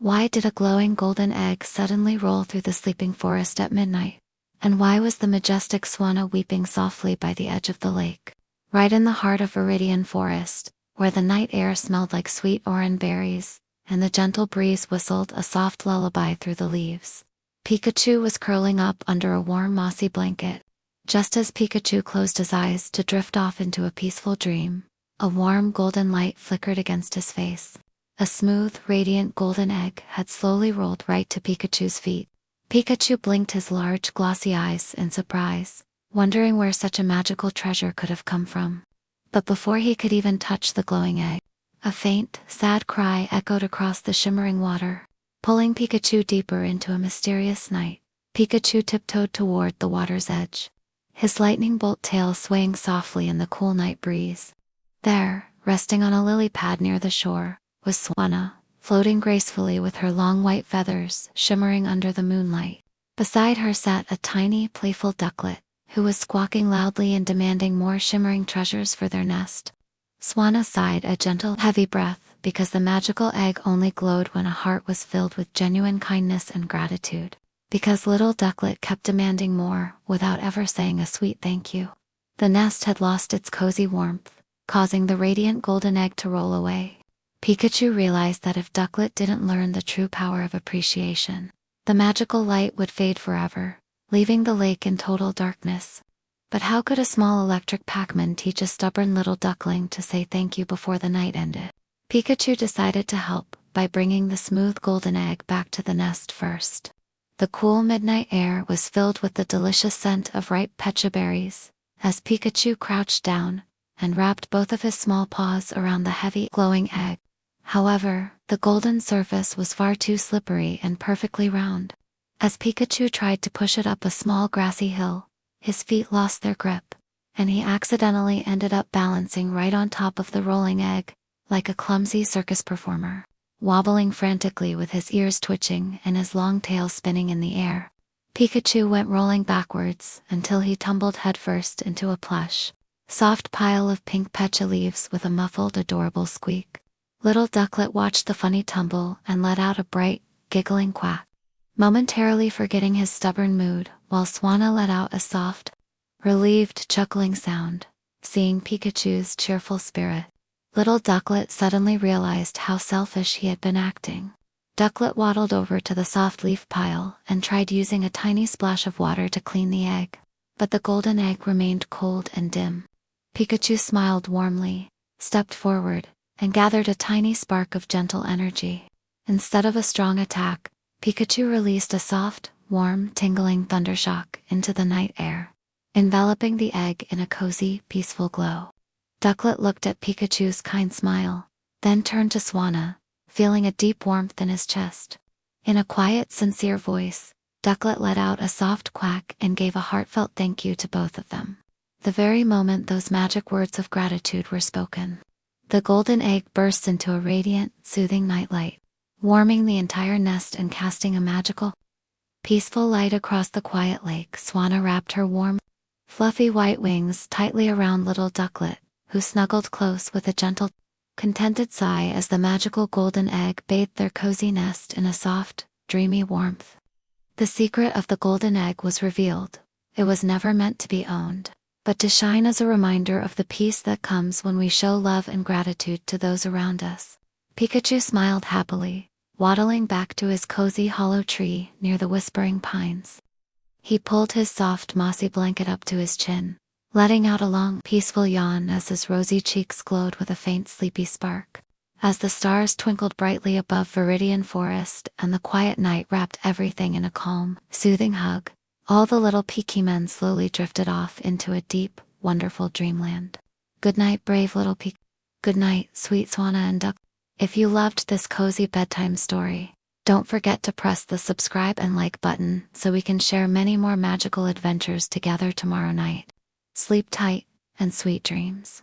Why did a glowing golden egg suddenly roll through the sleeping forest at midnight? And why was the majestic Swanna weeping softly by the edge of the lake? Right in the heart of Viridian Forest, where the night air smelled like sweet orange berries, and the gentle breeze whistled a soft lullaby through the leaves, Pikachu was curling up under a warm mossy blanket. Just as Pikachu closed his eyes to drift off into a peaceful dream, a warm golden light flickered against his face. A smooth, radiant golden egg had slowly rolled right to Pikachu's feet. Pikachu blinked his large, glossy eyes in surprise, wondering where such a magical treasure could have come from. But before he could even touch the glowing egg, a faint, sad cry echoed across the shimmering water, pulling Pikachu deeper into a mysterious night. Pikachu tiptoed toward the water's edge, his lightning bolt tail swaying softly in the cool night breeze. There, resting on a lily pad near the shore, was Swanna, floating gracefully with her long white feathers shimmering under the moonlight. Beside her sat a tiny, playful Ducklett, who was squawking loudly and demanding more shimmering treasures for their nest. Swanna sighed a gentle, heavy breath, because the magical egg only glowed when a heart was filled with genuine kindness and gratitude. Because little Ducklett kept demanding more, without ever saying a sweet thank you. The nest had lost its cozy warmth, causing the radiant golden egg to roll away. Pikachu realized that if Ducklett didn't learn the true power of appreciation, the magical light would fade forever, leaving the lake in total darkness. But how could a small electric Pac-Man teach a stubborn little duckling to say thank you before the night ended? Pikachu decided to help by bringing the smooth golden egg back to the nest first. The cool midnight air was filled with the delicious scent of ripe pecha berries, as Pikachu crouched down and wrapped both of his small paws around the heavy, glowing egg. However, the golden surface was far too slippery and perfectly round. As Pikachu tried to push it up a small grassy hill, his feet lost their grip, and he accidentally ended up balancing right on top of the rolling egg, like a clumsy circus performer, wobbling frantically with his ears twitching and his long tail spinning in the air. Pikachu went rolling backwards until he tumbled headfirst into a plush, soft pile of pink pecha leaves with a muffled, adorable squeak. Little Ducklett watched the funny tumble and let out a bright, giggling quack, momentarily forgetting his stubborn mood, while Swanna let out a soft, relieved chuckling sound, seeing Pikachu's cheerful spirit. Little Ducklett suddenly realized how selfish he had been acting. Ducklett waddled over to the soft leaf pile and tried using a tiny splash of water to clean the egg, but the golden egg remained cold and dim. Pikachu smiled warmly, stepped forward, and gathered a tiny spark of gentle energy. Instead of a strong attack, Pikachu released a soft, warm, tingling thundershock into the night air, enveloping the egg in a cozy, peaceful glow. Ducklett looked at Pikachu's kind smile, then turned to Swanna, feeling a deep warmth in his chest. In a quiet, sincere voice, Ducklett let out a soft quack and gave a heartfelt thank you to both of them. The very moment those magic words of gratitude were spoken, the golden egg burst into a radiant, soothing nightlight, warming the entire nest and casting a magical, peaceful light across the quiet lake. Swanna wrapped her warm, fluffy white wings tightly around little Ducklett, who snuggled close with a gentle, contented sigh as the magical golden egg bathed their cozy nest in a soft, dreamy warmth. The secret of the golden egg was revealed. It was never meant to be owned, but to shine as a reminder of the peace that comes when we show love and gratitude to those around us. Pikachu smiled happily, waddling back to his cozy hollow tree near the whispering pines. He pulled his soft mossy blanket up to his chin, letting out a long, peaceful yawn as his rosy cheeks glowed with a faint sleepy spark. As the stars twinkled brightly above Viridian Forest and the quiet night wrapped everything in a calm, soothing hug, all the little Pikmin slowly drifted off into a deep, wonderful dreamland. Good night, brave little Pik. Good night, sweet Swanna and Duck. If you loved this cozy bedtime story, don't forget to press the subscribe and like button so we can share many more magical adventures together tomorrow night. Sleep tight, and sweet dreams.